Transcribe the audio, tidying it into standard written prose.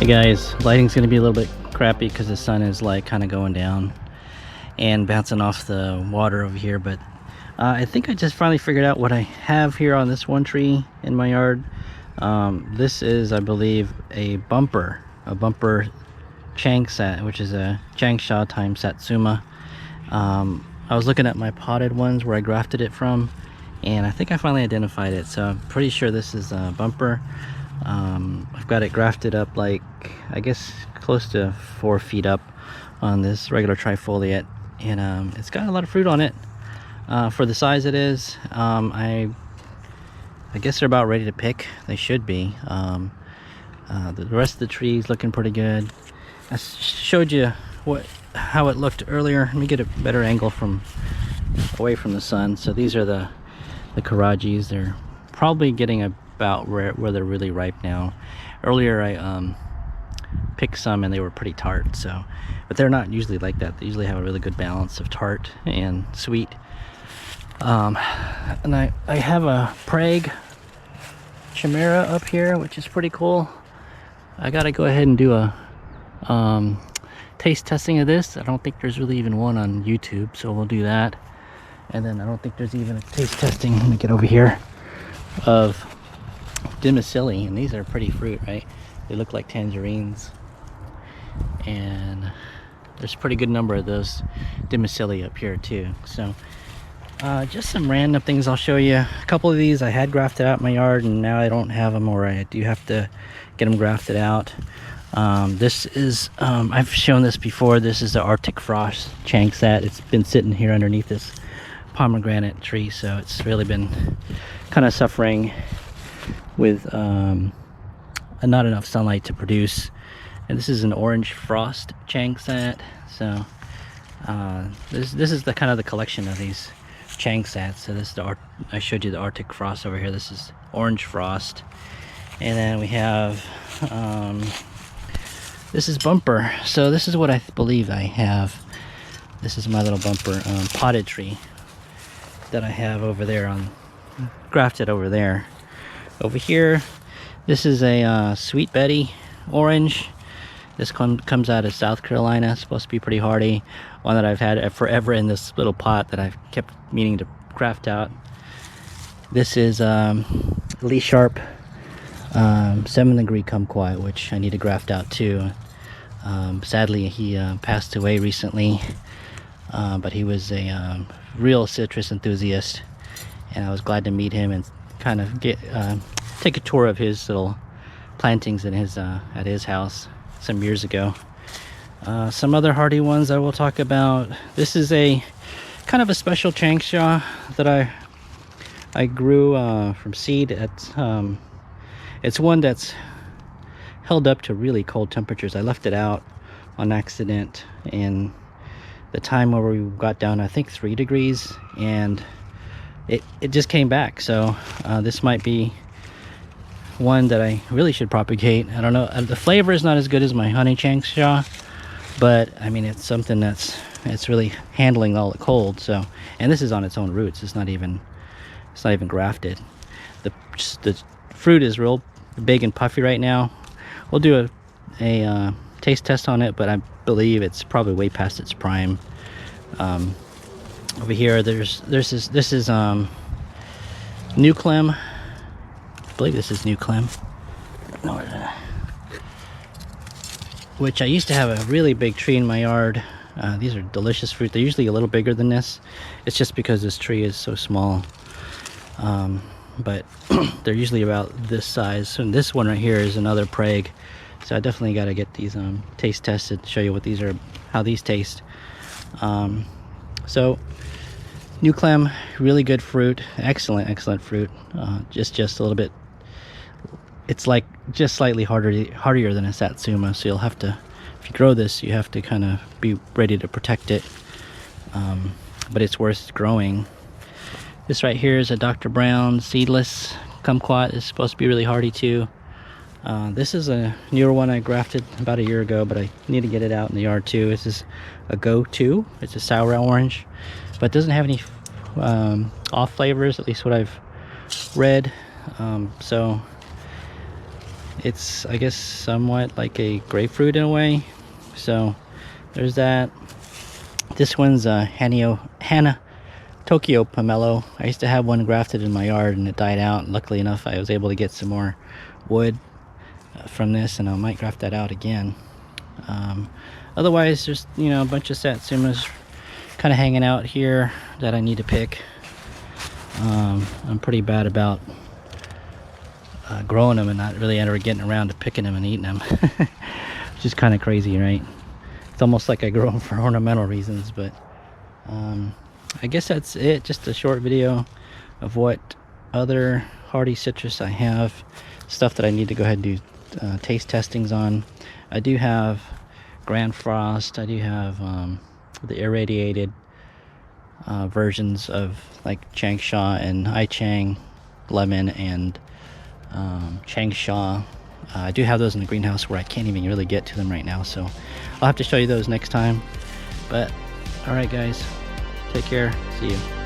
guys, lighting's gonna be a little bit crappy because the sun is like kind of going down and bouncing off the water over here, but I think I just finally figured out what I have here on this one tree in my yard. This is, I believe, a bumper Changsha, which is a Changsha times Satsuma. I was looking at my potted ones where I grafted it from, and I think I finally identified it, so I'm pretty sure this is a bumper. I've got it grafted up like, I guess, close to 4 feet up on this regular trifoliate, and it's got a lot of fruit on it for the size it is. I guess they're about ready to pick. They should be. The rest of the tree is looking pretty good. I showed you how it looked earlier. Let me get a better angle from away from the sun. So these are the Kerajis. They're probably getting about where they're really ripe now. Earlier I picked some and they were pretty tart, but they're not usually like that. They usually have a really good balance of tart and sweet. And I have a Prague Chimera up here, which is pretty cool. I gotta go ahead and do a taste testing of this. I don't think there's really even one on YouTube, so we'll do that. And then I don't think there's even a taste testing, let me get over here, of Dimicelli, and these are pretty fruit, right? They look like tangerines, and there's a pretty good number of those Dimicelli up here too. So just some random things I'll show you. A couple of these I had grafted out in my yard, and now I don't have them, or I do have to get them grafted out. This is, I've shown this before, this is the Arctic Frost Changsha. It's been sitting here underneath this pomegranate tree, so it's really been kind of suffering with not enough sunlight to produce. And this is an orange frost Changsha. So this is the kind of the collection of these Changsha. So this is I showed you the Arctic Frost over here. This is orange frost, and then we have this is bumper. So this is what I believe I have. This is my little bumper potted tree that I have over there, grafted over there. Over here, this is a Sweet Betty orange. This comes out of South Carolina. It's supposed to be pretty hardy. One that I've had forever in this little pot that I've kept meaning to graft out. This is Lee Sharp 7-degree Kumquat, which I need to graft out too. Sadly, he passed away recently, but he was a real citrus enthusiast, and I was glad to meet him and kind of take a tour of his little plantings in at his house some years ago. Some other hardy ones I will talk about. This is a kind of a special Changsha that I grew from seed. It's one that's held up to really cold temperatures. I left it out on accident in the time where we got down, I think, 3 degrees, and it just came back. So this might be one that I really should propagate. I don't know, the flavor is not as good as my honey Changsha, but I mean, it's something it's really handling all the cold. So, and this is on its own roots. It's not even grafted. The fruit is real big and puffy right now. We'll do a taste test on it, but I believe it's probably way past its prime. Over here, this is NuClem. I believe this is NuClem. No, which I used to have a really big tree in my yard. These are delicious fruit. They're usually a little bigger than this. It's just because this tree is so small. But they're usually about this size. And this one right here is another Prague. So I definitely got to get these taste tested, show you what these are, how these taste. So NuClem, really good fruit, excellent fruit. Just a little bit. It's like just slightly hardier than a Satsuma. So you'll have to, if you grow this, you have to kind of be ready to protect it. But it's worth growing. This right here is a Dr. Brown seedless Kumquat. It's supposed to be really hardy too. This is a newer one I grafted about a year ago, but I need to get it out in the yard too. This is a Go-To. It's a sour orange, but it doesn't have any off flavors, at least what I've read. So It's, I guess, somewhat like a grapefruit in a way. So there's that. This one's Hanna Tokyo Pomelo. I used to have one grafted in my yard and it died out. Luckily enough, I was able to get some more wood from this, and I might graft that out again. Otherwise, there's, you know, a bunch of satsumas kind of hanging out here that I need to pick. I'm pretty bad about growing them and not really ever getting around to picking them and eating them. Which is kind of crazy, right? It's almost like I grow them for ornamental reasons, but I guess that's it. Just a short video of what other hardy citrus I have, stuff that I need to go ahead and do taste testings on. I do have Grand Frost. I do have the irradiated versions of like Changsha and Chang lemon and Changsha. I do have those in the greenhouse where I can't even really get to them right now, so I'll have to show you those next time. But alright guys, take care, see you.